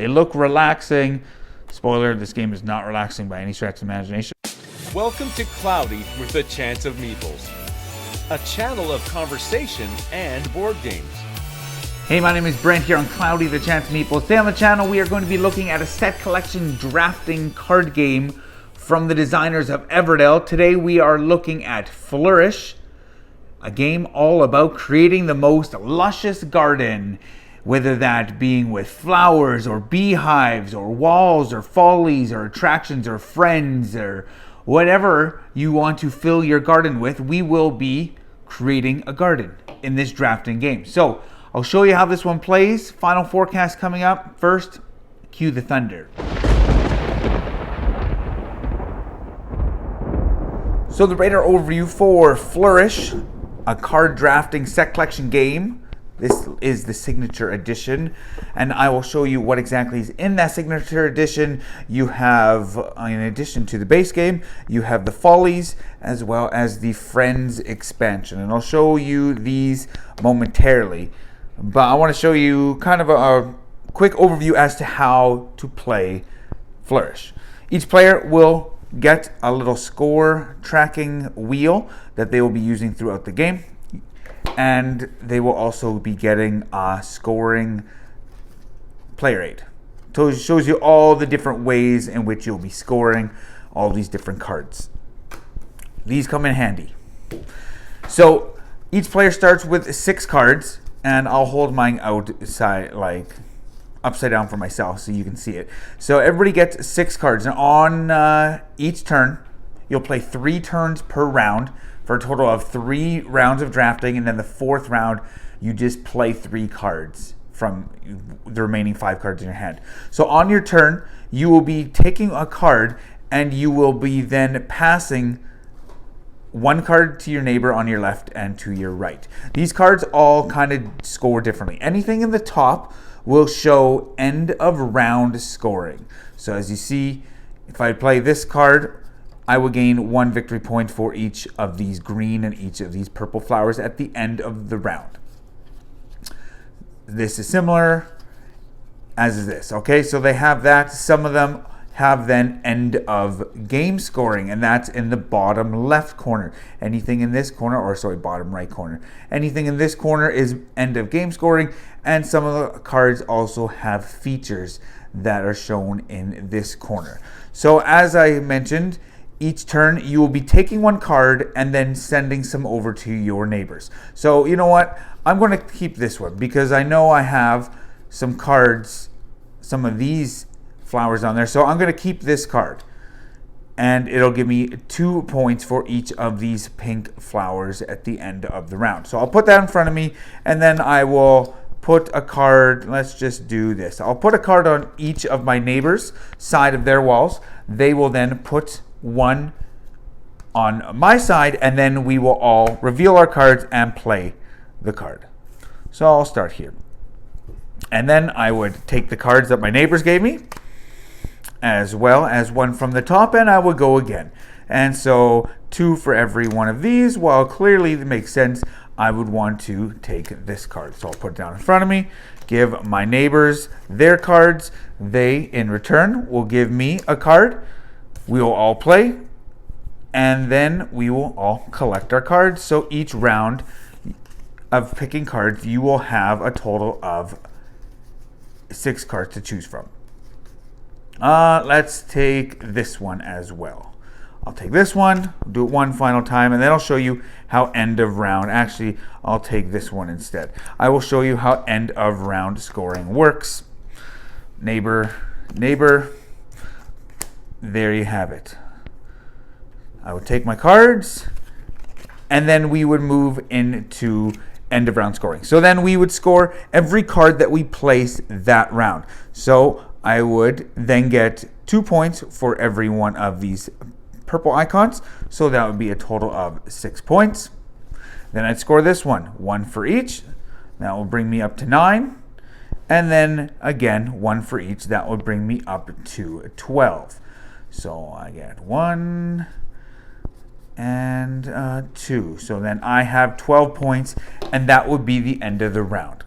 They look relaxing. Spoiler, this game is not relaxing by any stretch of the imagination. Welcome to Cloudy with a Chance of Meeples, a channel of conversation and board games. Hey, my name is Brent here on Cloudy the Chance of Meeples. Today on the channel we are going to be looking at a set collection drafting card game from the designers of Everdell. Today we are looking at Flourish, a game all about creating the most luscious garden, whether that being with flowers or beehives or walls or follies or attractions or friends or whatever you want to fill your garden with. We will be creating a garden in this drafting game. So I'll show you how this one plays. Final forecast coming up. First, cue the thunder. So the radar overview for Flourish, a card drafting set collection game. This is the signature edition, and I will show you what exactly is in that signature edition. You have, in addition to the base game, you have the Follies as well as the Friends expansion, and I'll show you these momentarily. But I want to show you kind of a quick overview as to how to play Flourish. Each player will get a little score tracking wheel that they will be using throughout the game. And they will also be getting a scoring player aid. So it shows you all the different ways in which you'll be scoring all these different cards. These come in handy. So each player starts with 6 cards, and I'll hold mine outside, like upside down for myself so you can see it. So everybody gets 6 cards, and on each turn, you'll play 3 turns per round, for a total of 3 rounds of drafting, and then the 4th round you just play 3 cards from the remaining 5 cards in your hand. So on your turn you will be taking a card and you will be then passing 1 card to your neighbor on your left and to your right. These cards all kind of score differently. Anything in the top will show end of round scoring. So as you see, if I play this card, I will gain 1 victory point for each of these green and each of these purple flowers at the end of the round. This is similar as is this. Okay, so they have that. Some of them have then end of game scoring, and that's in the bottom left corner. Anything in this corner, or sorry, bottom right corner. Anything in this corner is end of game scoring, and some of the cards also have features that are shown in this corner. So as I mentioned, each turn you will be taking 1 card and then sending some over to your neighbors. So you know what? I'm going to keep this one because I know I have some cards, some of these flowers on there. So I'm going to keep this card. And it'll give me 2 points for each of these pink flowers at the end of the round. So I'll put that in front of me, and then I will put a card. Let's just do this. I'll put a card on each of my neighbors' side of their walls. They will then put 1 on my side, and then we will all reveal our cards and play the card. So I'll start here. And then I would take the cards that my neighbors gave me, as well as 1 from the top, and I would go again. And so 2 for every one of these. While clearly it makes sense, I would want to take this card. So I'll put it down in front of me, give my neighbors their cards. They, in return, will give me a card. We will all play, and then we will all collect our cards. So each round of picking cards, you will have a total of 6 cards to choose from. Let's take this one as well. I'll take this one, do it 1 final time, and then I'll show you how end of round. Actually, I'll take this one instead. I will show you how end of round scoring works. Neighbor, neighbor. There you have it. I would take my cards, and then we would move into end of round scoring. So then we would score every card that we place that round. So I would then get 2 points for every one of these purple icons. So that would be a total of 6 points. Then I'd score this one, 1 for each. That will bring me up to 9. And then again, 1 for each. That would bring me up to 12. So I get 1 and 2. So then I have 12 points, and that would be the end of the round.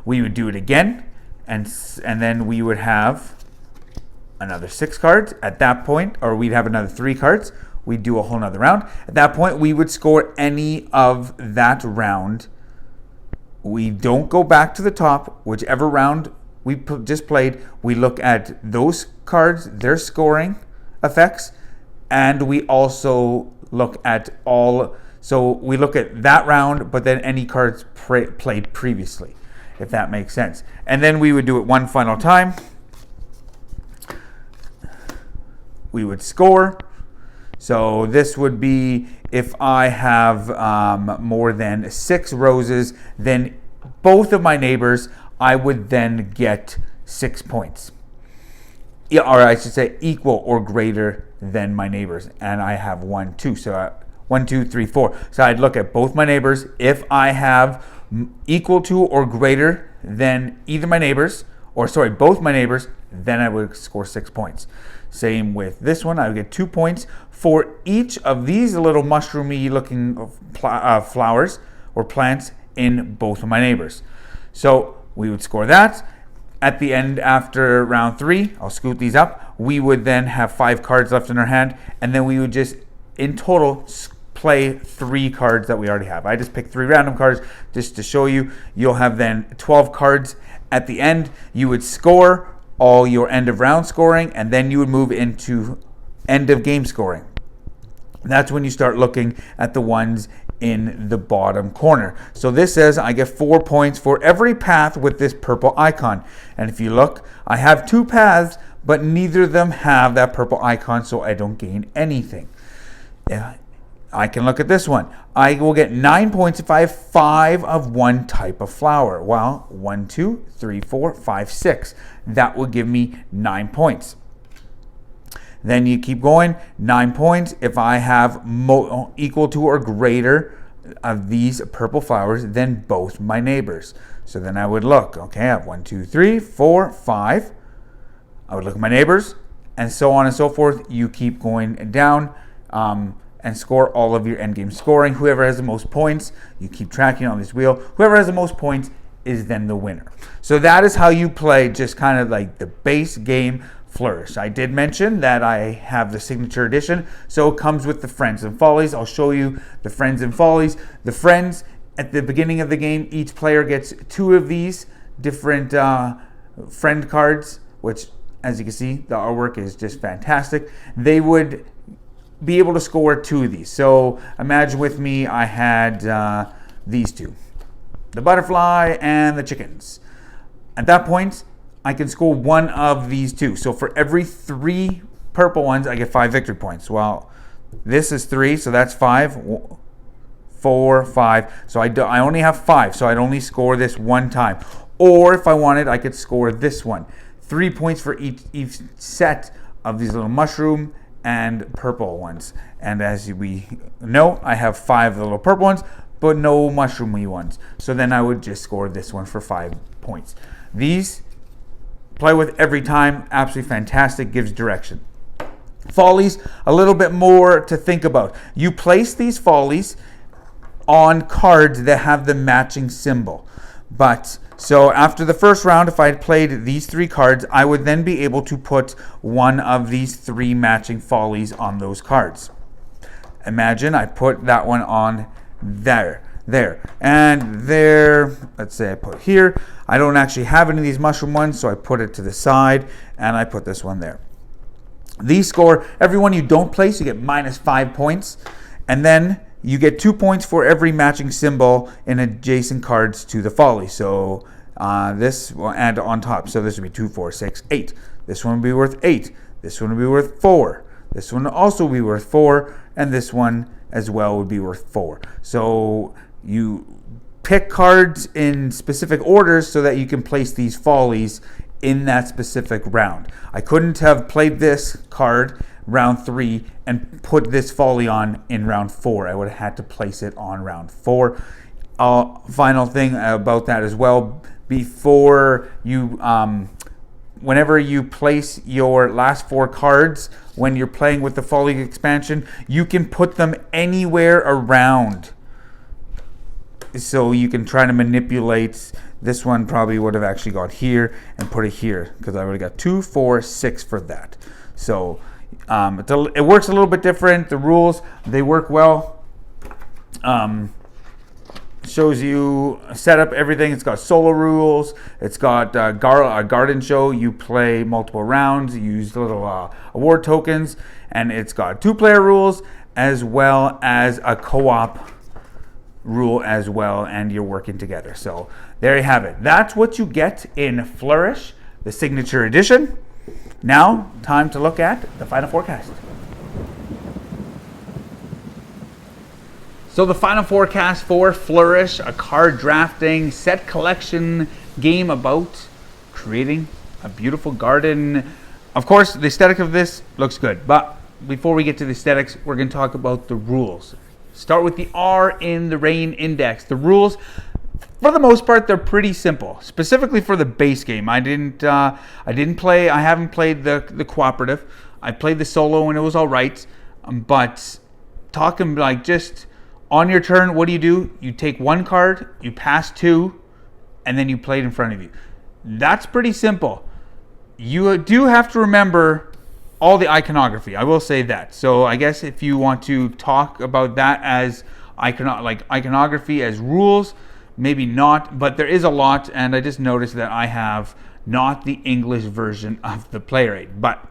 We would do it again, and then we would have another 6 cards at that point, or we'd have another 3 cards. We'd do a whole nother round. At that point, we would score any of that round. We don't go back to the top. Whichever round we just played, we look at those cards, their scoring effects, and we also look at so we look at that round, but then any cards played previously, if that makes sense. And then we would do it one final time. We would score. So this would be if I have more than 6 roses, then both of my neighbors, I would then get 6 points. Yeah, or I should say equal or greater than my neighbors. And I have 1, 2. So 1, 2, 3, 4. So I'd look at both my neighbors. If I have equal to or greater than either my neighbors, both my neighbors, then I would score 6 points. Same with this one. I would get 2 points for each of these little mushroomy looking flowers or plants in both of my neighbors. So we would score that. At the end, after round 3, I'll scoot these up. We would then have 5 cards left in our hand, and then we would just, in total, play 3 cards that we already have. I just picked 3 random cards just to show you. You'll have then 12 cards. At the end, you would score all your end of round scoring, and then you would move into end of game scoring. That's when you start looking at the ones in the bottom corner. So this says I get 4 points for every path with this purple icon. And if you look, I have 2 paths, but neither of them have that purple icon, so I don't gain anything. I can look at this one. I will get 9 points if I have 5 of one type of flower. Well, 1, 2, 3, 4, 5, 6. That will give me 9 points. Then you keep going, 9 points if I have equal to or greater of these purple flowers than both my neighbors. So then I would look, okay, I have 1, 2, 3, 4, 5. I would look at my neighbors, and so on and so forth. You keep going down and score all of your endgame scoring. Whoever has the most points, you keep tracking on this wheel. Whoever has the most points is then the winner. So that is how you play, just kind of like the base game Flourish. I did mention that I have the signature edition, so it comes with the Friends and Follies. I'll show you the Friends and Follies. The Friends, at the beginning of the game, each player gets 2 of these different friend cards, which, as you can see, the artwork is just fantastic. They would be able to score 2 of these. So imagine with me, I had these 2, the butterfly and the chickens. At that point, I can score 1 of these 2. So for every 3 purple ones, I get 5 victory points. Well, this is 3, so that's 5, 4, 5. So I only have 5, so I'd only score this 1 time. Or if I wanted, I could score this one. 3 points for each set of these little mushroom and purple ones. And as we know, I have 5 of the little purple ones, but no mushroomy ones. So then I would just score this one for 5 points. These play with every time, absolutely fantastic, gives direction. Follies, a little bit more to think about. You place these follies on cards that have the matching symbol. But so after the first round, if I had played these 3 cards, I would then be able to put 1 of these 3 matching follies on those cards. Imagine I put that one on there, and there. Let's say I put here. I don't actually have any of these mushroom ones, so I put it to the side, and I put this one there. These score, every one you don't place, you get minus 5 points, and then you get 2 points for every matching symbol in adjacent cards to the folly. So this will add on top. So this would be 2, 4, 6, 8. This one would be worth 8. This one would be worth 4. This one would also be worth 4, and this one as well would be worth 4. So you pick cards in specific orders so that you can place these follies in that specific round. I couldn't have played this card round 3 and put this folly on in round 4. I would have had to place it on round 4. Final thing about that as well, before you whenever you place your last 4 cards, when you're playing with the folly expansion, you can put them anywhere around. So you can try to manipulate This one probably would have actually got here and put it here because I would have got 2, 4, 6 for that. So it works a little bit different. The rules, they work well. Shows you set up everything. It's got solo rules. It's got a garden show. You play multiple rounds. You use little award tokens, and it's got 2-player rules as well as a co-op rule as well, and you're working together. So there you have it. That's what you get in Flourish, the signature edition. Now, time to look at the final forecast. So the final forecast for Flourish, a card drafting set collection game about creating a beautiful garden. Of course, the aesthetic of this looks good, but before we get to the aesthetics, we're going to talk about the rules. Start with the R in the Rain Index. The rules, for the most part, they're pretty simple. Specifically for the base game, I haven't played the cooperative. I played the solo and it was all right. But talking like just on your turn, what do? You take 1 card, you pass 2, and then you play it in front of you. That's pretty simple. You do have to remember all the iconography. I will say that. So I guess if you want to talk about that as iconography as rules, maybe not, but there is a lot, and I just noticed that I have not the English version of the player aid, but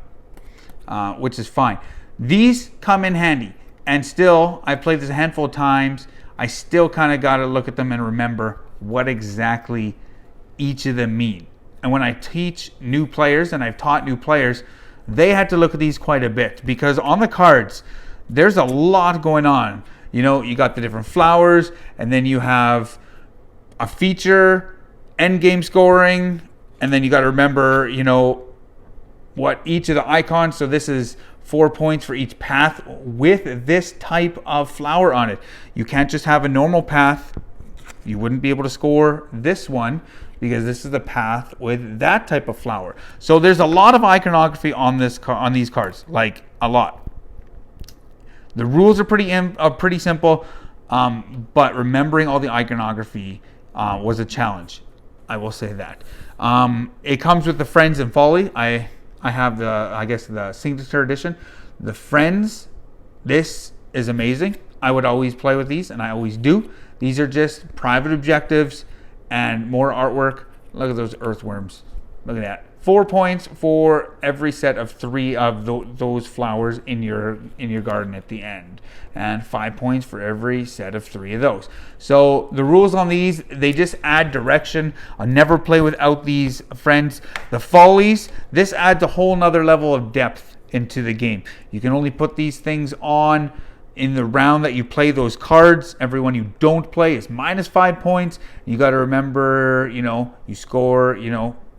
which is fine. These come in handy, and still, I've played this a handful of times. I still kind of got to look at them and remember what exactly each of them mean. And when I teach new players, and I've taught new players, they had to look at these quite a bit, because on the cards, there's a lot going on. You know, you got the different flowers, and then you have a feature, end game scoring, and then you got to remember, you know, what each of the icons. So this is 4 points for each path with this type of flower on it. You can't just have a normal path. You wouldn't be able to score this one because this is the path with that type of flower. So there's a lot of iconography on these cards, like a lot. The rules are pretty simple, but remembering all the iconography was a challenge. I will say that. It comes with the Friends and Folly. I have the signature edition. The Friends, this is amazing. I would always play with these, and I always do. These are just private objectives and more artwork. Look at those earthworms. Look at that. 4 points for every set of 3 of those flowers in your garden at the end, and 5 points for every set of 3 of those. So the rules on these, they just add direction. I'll never play without these Friends. The Follies, this adds a whole nother level of depth into the game. You can only put these things on in the round that you play those cards. Everyone you don't play is minus 5 points. You got to remember, you score,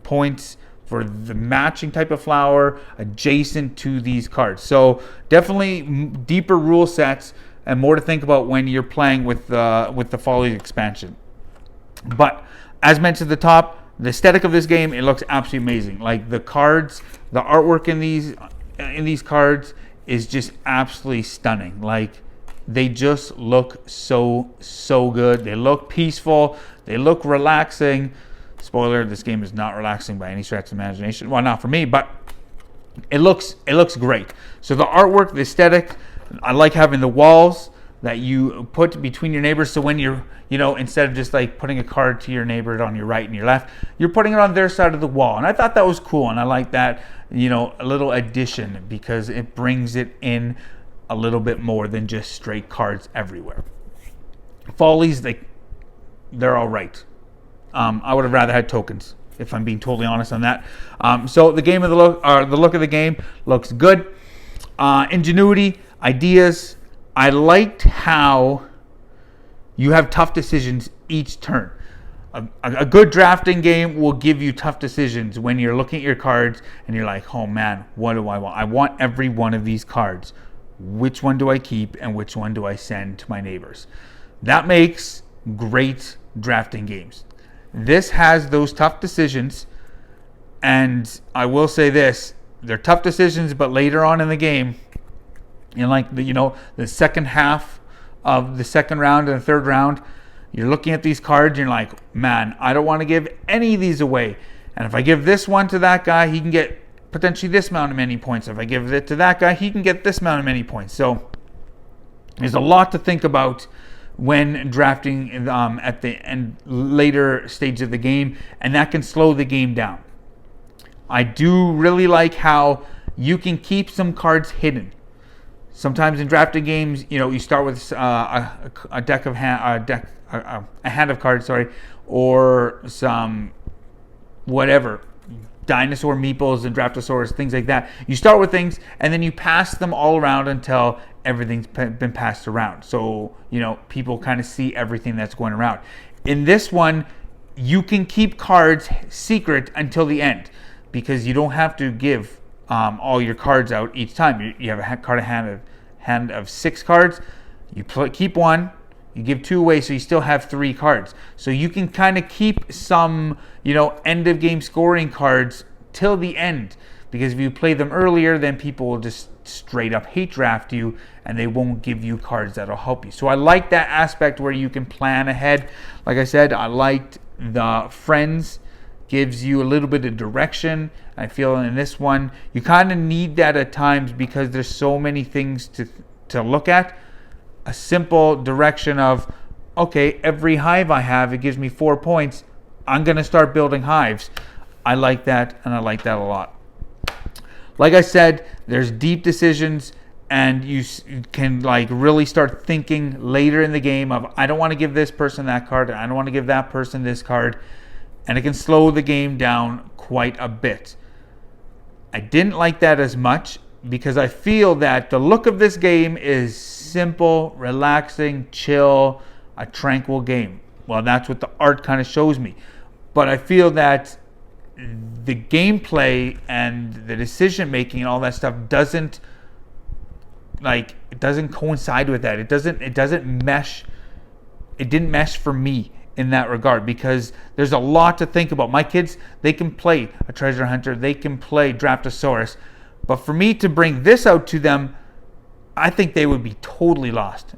points for the matching type of flower adjacent to these cards. So definitely deeper rule sets and more to think about when you're playing with the Follies expansion. But as mentioned at the top, the aesthetic of this game, it looks absolutely amazing. Like the cards, the artwork in these cards is just absolutely stunning. Like they just look so good. They look peaceful. They look relaxing. Spoiler, this game is not relaxing by any stretch of the imagination. Well, not for me, but it looks great. So the artwork, the aesthetic, I like having the walls that you put between your neighbors. So when you're, instead of just like putting a card to your neighbor on your right and your left, you're putting it on their side of the wall. And I thought that was cool. And I like that, a little addition because it brings it in a little bit more than just straight cards everywhere. Follies, they're all right. I would have rather had tokens, if I'm being totally honest on that. So the look of the game looks good. Ingenuity, ideas. I liked how you have tough decisions each turn. A good drafting game will give you tough decisions when you're looking at your cards and you're like, oh man, what do I want? I want every one of these cards. Which one do I keep and which one do I send to my neighbors? That makes great drafting games. This has those tough decisions, and I will say this, they're tough decisions, but later on in the game, in like the second half of the second round and the third round, You're looking at these cards and you're like, man, I don't want to give any of these away. And if I give this one to that guy, he can get potentially this amount of many points. If I give it to that guy, he can get this amount of many points. So there's a lot to think about when drafting at the end, later stage of the game, and that can slow the game down. I do really like how you can keep some cards hidden. Sometimes in drafting games, you start with a deck of a hand of cards, or some whatever, dinosaur meeples and draftosaurus, things like that. You start with things and then you pass them all around until everything's been passed around. So, people kind of see everything that's going around. In this one, you can keep cards secret until the end because you don't have to give all your cards out each time. You have a hand of 6 cards. You keep one. You give 2 away, so you still have 3 cards. So you can kind of keep some, end of game scoring cards till the end. Because if you play them earlier, then people will just straight up hate draft you and they won't give you cards that'll help you. So I like that aspect where you can plan ahead. Like I said, I liked the Friends. Gives you a little bit of direction. I feel in this one, you kind of need that at times because there's so many things to look at. A simple direction of, okay, every hive I have, it gives me 4 points. I'm going to start building hives. I like that, and I like that a lot. Like I said, there's deep decisions, and you can really start thinking later in the game of, I don't want to give this person that card, I don't want to give that person this card, and it can slow the game down quite a bit. I didn't like that as much because I feel that the look of this game is simple, relaxing, chill, a tranquil game. Well, that's what the art kind of shows me. But I feel that the gameplay and the decision making and all that stuff doesn't coincide with that. It doesn't mesh. It didn't mesh for me in that regard because there's a lot to think about. My kids, they can play a treasure hunter, they can play Draftosaurus, but for me to bring this out to them, I think they would be totally lost,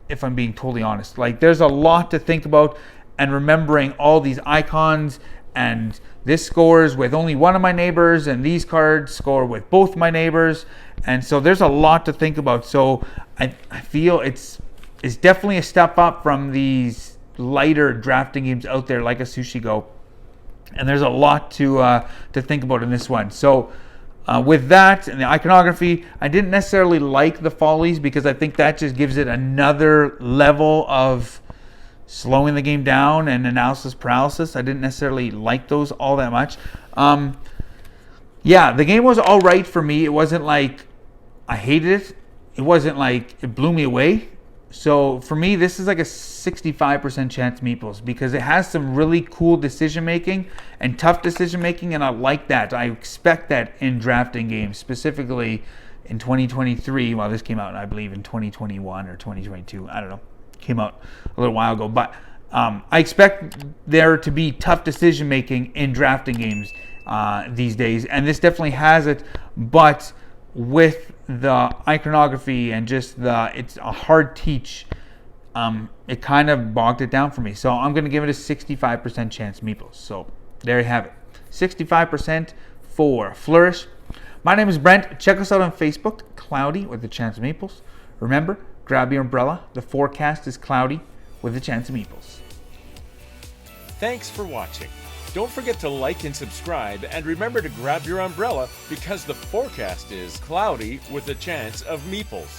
if I'm being totally honest. There's a lot to think about, and remembering all these icons, and this scores with only one of my neighbors, and these cards score with both my neighbors, and so there's a lot to think about. So I feel it's definitely a step up from these lighter drafting games out there like a Sushi Go, and there's a lot to think about in this one. So with that and the iconography, I didn't necessarily like the follies because I think that just gives it another level of slowing the game down and analysis paralysis. I didn't necessarily like those all that much. The game was all right for me. It wasn't like I hated it. It wasn't like it blew me away. So for me, this is like a 65% chance meeples because it has some really cool decision making and tough decision making, and I like that. I expect that in drafting games, specifically in 2023. Well, this came out, I believe, in 2021 or 2022. I don't know. Came out a little while ago, but I expect there to be tough decision making in drafting games these days, and this definitely has it. But with the iconography and just it's a hard teach, it kind of bogged it down for me. So I'm going to give it a 65% chance meeples. So there you have it. 65% for Flourish. My name is Brent. Check us out on Facebook, Cloudy with the Chance of Meeples. Remember, grab your umbrella. The forecast is cloudy with the Chance of Meeples. Thanks for watching. Don't forget to like and subscribe, and remember to grab your umbrella because the forecast is cloudy with a chance of meeples.